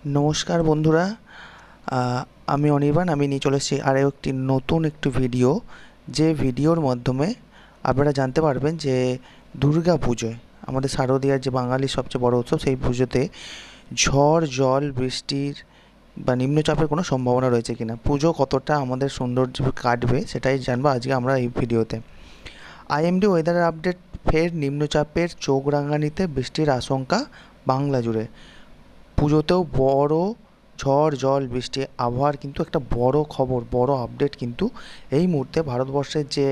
নমস্কার বন্ধুরা, আমি অনির্বাণ। আমি নিয়ে চলে এসেছি আরও একটি নতুন একটি ভিডিও, যে ভিডিওর মাধ্যমে আপনারা জানতে পারবেন যে দুর্গা পুজোয়, আমাদের শারদীয়ার যে বাঙালির সবচেয়ে বড় উৎসব, সেই পুজোতে ঝড় জল বৃষ্টির বা নিম্নচাপের কোনো সম্ভাবনা রয়েছে কিনা, পুজো কতটা আমাদের সৌন্দর্য কাটবে সেটাই জানবো আজকে আমরা এই ভিডিওতে। আইএমডি ওয়েদার আপডেট, ফের নিম্নচাপের চোখ রাঙানিতে বৃষ্টির আশঙ্কা বাংলা জুড়ে। পুজোতেও বড় ঝড় জল বৃষ্টি, আবহাওয়ার কিন্তু একটা বড় খবর, বড় আপডেট কিন্তু এই মুহূর্তে ভারতবর্ষের যে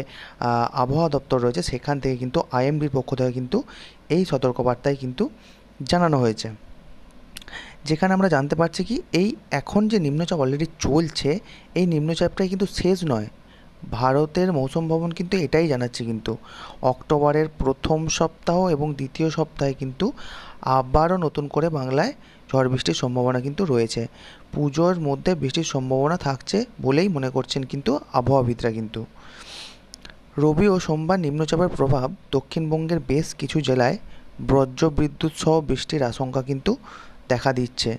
আবহাওয়া দপ্তর রয়েছে সেখান থেকে কিন্তু আইএমডির পক্ষ থেকে কিন্তু এই সতর্কবার্তায় কিন্তু জানানো হয়েছে, যেখানে আমরা জানতে পারছি কি এই এখন যে নিম্নচাপ অলরেডি চলছে, এই নিম্নচাপটাই কিন্তু শেষ নয়। ভারতের মৌসুম ভবন কিন্তু এটাই জানাচ্ছে কিন্তু অক্টোবরের প্রথম সপ্তাহ এবং দ্বিতীয় সপ্তাহে কিন্তু আবারও নতুন করে বাংলায় ঝড় বৃষ্টির সম্ভাবনা কিন্তু রয়েছে। পুজোর মধ্যে বৃষ্টির সম্ভাবনা থাকছে বলেই মনে করছেন কিন্তু আবহাওয়াবিদরা। কিন্তু রবি ও সোমবার নিম্নচাপের প্রভাব দক্ষিণবঙ্গের বেশ কিছু জেলায় বজ্র বিদ্যুৎ সহ বৃষ্টির আশঙ্কা কিন্তু দেখা দিচ্ছে।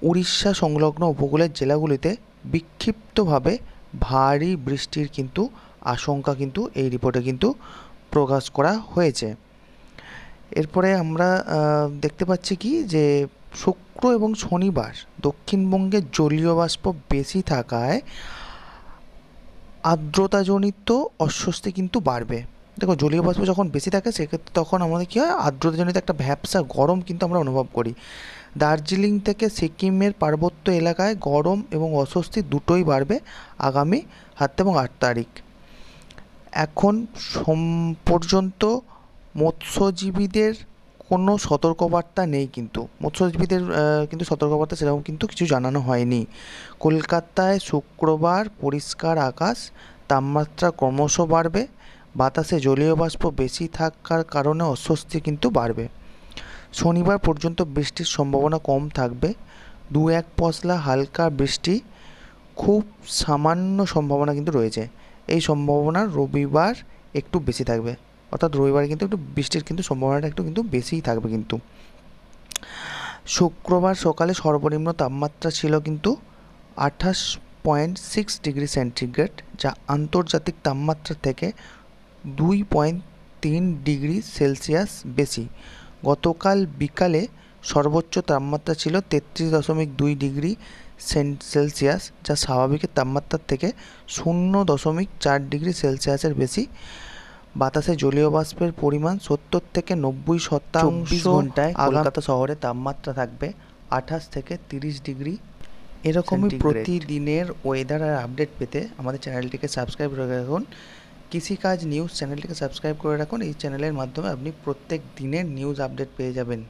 উড়িষ্যা সংলগ্ন উপকূলের জেলাগুলিতে বিক্ষিপ্তভাবে ভারী বৃষ্টির কিন্তু আশঙ্কা কিন্তু এই রিপোর্টে কিন্তু প্রকাশ করা হয়েছে। এরপরে আমরা দেখতে পাচ্ছি কি যে শুক্র এবং শনিবার দক্ষিণবঙ্গে জলীয় বাষ্প বেশি থাকায় আর্দ্রতাজনিত অস্বস্তি কিন্তু বাড়বে। দেখো, জলীয় বাষ্প যখন বেশি থাকে সেক্ষেত্রে তখন আমাদের কী হয়, আর্দ্রতাজনিত একটা ভ্যাপসা গরম কিন্তু আমরা অনুভব করি। দার্জিলিং থেকে সিকিমের পার্বত্য এলাকায় গরম এবং অস্বস্তি দুটোই বাড়বে আগামী 7 এবং 8 তারিখ। এখন পর্যন্ত মৎস্যজীবীদের কোনো সতর্কবার্তা নেই, কিন্তু মৎস্যজীবীদের কিন্তু সতর্কবার্তা সেরকম কিন্তু কিছু জানানো হয়নি। কলকাতায় শুক্রবার পরিষ্কার আকাশ, তাপমাত্রা ক্রমশ বাড়বে, বাতাসে জলীয় বাষ্প বেশি থাকার কারণে অস্বস্তি কিন্তু বাড়বে। শনিবার পর্যন্ত বৃষ্টির সম্ভাবনা কম থাকবে, 2-1 পশলা হালকা বৃষ্টি, খুব সামান্য সম্ভাবনা কিন্তু রয়েছে। এই সম্ভাবনা রবিবার একটু বেশি থাকবে, অর্থাৎ রবিবারে কিন্তু একটু বৃষ্টির কিন্তু সম্ভাবনাটা একটু কিন্তু বেশিই থাকবে। কিন্তু শুক্রবার সকালে সর্বনিম্ন তাপমাত্রা ছিল কিন্তু 28.6 ডিগ্রি সেন্টিগ্রেড, যা আন্তর্জাতিক তাপমাত্রা থেকে 2.3 ডিগ্রি সেলসিয়াস বেশি। গতকাল বিকালে সর্বোচ্চ তাপমাত্রা ছিল 33.2 ডিগ্রি সেলসিয়াস, যা স্বাভাবিকের তাপমাত্রার থেকে 0.4 ডিগ্রি সেলসিয়াসের বেশি। বাতাসে জলীয় বাষ্পের পরিমাণ 70 থেকে 90%। ঘন্টায় কলকাতা শহরে তাপমাত্রা থাকবে 28 থেকে 30 ডিগ্রি। এরকমই প্রতিদিনের ওয়েদার আর আপডেট পেতে আমাদের চ্যানেলটিকে সাবস্ক্রাইব করে রাখুন। কৃষিকাজ নিউজ চ্যানেলটিকে সাবস্ক্রাইব করে রাখুন। এই চ্যানেলের মাধ্যমে আপনি প্রত্যেক দিনের নিউজ আপডেট পেয়ে যাবেন,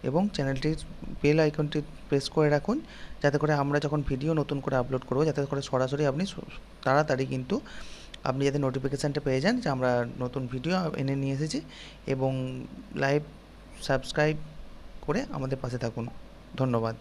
এবং চ্যানেলটির বেল আইকনটি প্রেস করে রাখুন, যাতে করে আমরা যখন ভিডিও নতুন করে আপলোড করব, যাতে করে সরাসরি আপনি তাড়াতাড়ি কিন্তু আপনি যাতে নোটিফিকেশানটা পেয়ে যান যে আমরা নতুন ভিডিও এনে নিয়ে এসেছি। এবং লাইভ সাবস্ক্রাইব করে আমাদের পাশে থাকুন। ধন্যবাদ।